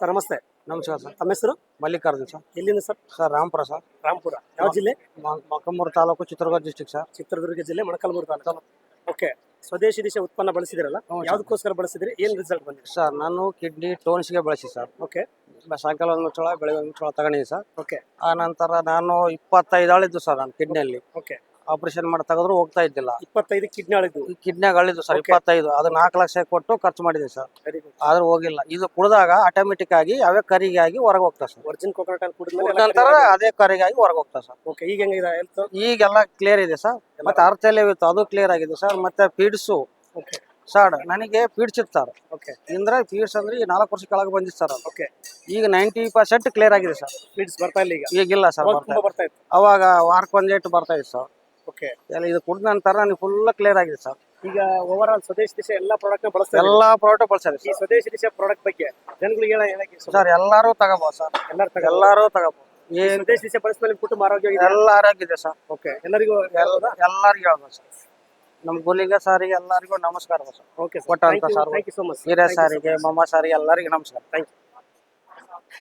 Sir ನಮಸ್ತೆ. ನಮಸ್ಕಾರ sir. ತಮ್ಮ ಹೆಸರು? ಮಲ್ಲಿಕಾರ್ಜುನ್ ಸರ್. ಎಲ್ಲಿಂದ sir? Sir Rampur sir. Rampur. ಯಾವ ಜಿಲ್ಲೆ? Molakalmuru taluk, Chitradurga district sir. ಚಿತ್ರದುರ್ಗ ಜಿಲ್ಲೆ, ಮೊಳಕಾಲ್ಮೂರು ತಾಲೂಕು. ಓಕೆ. ಸ್ವದೇಶಿ ದಿಶೆ ಉತ್ಪನ್ನ ಬಳಸಿದಿರಲ್ಲ, ಯಾವ್ದಕ್ಕೋಸ್ಕರ ಬಳಸಿದ್ರಿ? ಏನ್ ರಿಸಲ್ಟ್ ಬಂದಿದೆ ಸರ್? ನಾನು ಕಿಡ್ನಿ ಸ್ಟೋನ್ಸ್ಗೆ ಬಳಸಿ ಸರ್. ಓಕೆ. ಸಾಯಂಕಾಲ ಒಂದು ಮುಚ್ಚಳ, ಬೆಳಗ್ಗೆ ಒಂದು ಮುಚ್ಚಳ ತಗೊಂಡಿದ್ದೀನಿ ಸರ್. ಓಕೆ. ಆ ನಂತರ ನಾನು 25 ಆಳಿದ್ದು ಸರ್ ನಾನು ಕಿಡ್ನಿಯಲ್ಲಿ. ಓಕೆ. ಆಪರೇಷನ್ ಮಾಡಿ ತೆಗೆದ್ರು ಹೋಗ್ತಾ ಇದ್ದಿಲ್ಲ. 25 ಕಿಡ್ನಿ ಆಳಿದ್ದು. ಈ ಕಿಡ್ನಿಯಾಗ ಅಳಿದ್ದು ಸರ್ 25. ಅದು 4 ಲಕ್ಷ ಕೊಟ್ಟು ಖರ್ಚು ಮಾಡಿದ್ದೀನಿ ಸರ್. Very good. ಆದ್ರೂ ಹೋಗಿಲ್ಲ. ಇದು ಕುಡಿದಾಗ ಆಟೋಮೆಟಿಕ್ ಆಗಿ ಅವೇ ಕರಿಗೆ ಆಗಿ ಹೊರಗೆ ಹೋಗ್ತಾ ಸರ್. ವರ್ಜಿನ್ ಕೋಕೋನಟ್ ಆಯಿಲ್ ಕುಡಿದ ಕುಡಿದ್ಮೇಲೆ ನಂತರ ಅದೇ ಕರಿಗೆ ಆಗಿ ಹೊರಗೆ ಹೋಗ್ತಾ ಸರ್. ಓಕೆ. ಈಗ ಹೆಂಗಿದೆ ಹೆಲ್ತ್? ಈಗೆಲ್ಲ ಕ್ಲಿಯರ್ ಇದೆ ಸರ್. ಮತ್ತೆ ಅರ್ಥಲೆವಿತ್ತು, ಅದು ಕ್ಲಿಯರ್ ಆಗಿದೆ ಸರ್. ಮತ್ತೆ ಪೀಡ್ಸು ಓಕೆ. ಸರ್ ನನಗೆ ಪೀಡ್ಸ್ ಇತ್ತು ಸರ್. ಓಕೆ. ಅಂದ್ರೆ ಪೀಡ್ಸ್ ಅಂದ್ರೆ ಈ 4 ವರ್ಷ ಕೆಳಗೆ ಬಂದಿತ್ತು ಸರ್. ಅದು ಓಕೆ. ಈಗ 90% ಕ್ಲಿಯರ್ ಆಗಿದೆ ಸರ್. ಫೀಡ್ಸ್ ಬರ್ತಾ ಇಲ್ಲ ಈಗ? ಈಗಿಲ್ಲ ಸರ್. ಅವಾಗ ತುಂಬಾ ಬರ್ತಾ ಇತ್ತು. ಅವಾಗ ವಾರಕ್ಕೆ ಒಂದೇಟು ಬರ್ತಾ ಇತ್ತು ಸರ್. ಓಕೆ. ಎಲ್ಲ ಇದು ಕುಡಿದ ನಂತರ ನನಗೆ ಫುಲ್ ಕ್ಲಿಯರ್ ಆಗಿದೆ ಸರ್. ಈಗ ಓವರ್ ಆಲ್ ಸ್ವದೇಶಿ ದಿಶೆ ಎಲ್ಲಾ ಪ್ರಾಡಕ್ಟ್ ನ ಬಳಸ್ತಾ ಇದ್ದೀರಾ? ಎಲ್ಲಾ ಪ್ರಾಡಕ್ಟ್ ಬಳಸಿದೆ ಈ ಸರ್. ಸ್ವದೇಶಿ ದಿಶೆ ಪ್ರಾಡಕ್ಟ್ ಬಗ್ಗೆ ಜನಗಳಿಗೆ ಹೇಳಕ್ಕೆ ಸರ್ ಎಲ್ಲರೂ ತಗೋಬಹುದು ಸರ್. ಎಲ್ಲರೂ ತಗೋಬಹುದು. ಏನ್ ಸ್ವದೇಶಿ ದಿಶೆ ಬಳಸಿದ ಕುಟುಂಬ ಆರೋಗ್ಯ ಇದೆ. ಎಲ್ಲ ಆರೋಗ್ಯ ಇದೆ ಸರ್. ಓಕೆ. ಎಲ್ಲರಿಗೂ ಎಲ್ಲರಿಗೂ ಹೇಳ್ಬೋದು ಸರ್. ನಮ್ಮ ಗುಲಿಗ ಸಾರಿಗೆ ಎಲ್ಲರಿಗೂ ನಮಸ್ಕಾರ ಸರ್. ಓಕೆ. ಕೊಟ್ಟಂತ sir thank you so much. ಹಿರಿಯ ಸಾರಿಗೆ, ಮಮ್ಮ ಸಾರಿಗೆ ಎಲ್ಲರಿಗೂ ನಮಸ್ಕಾರ. Thank you.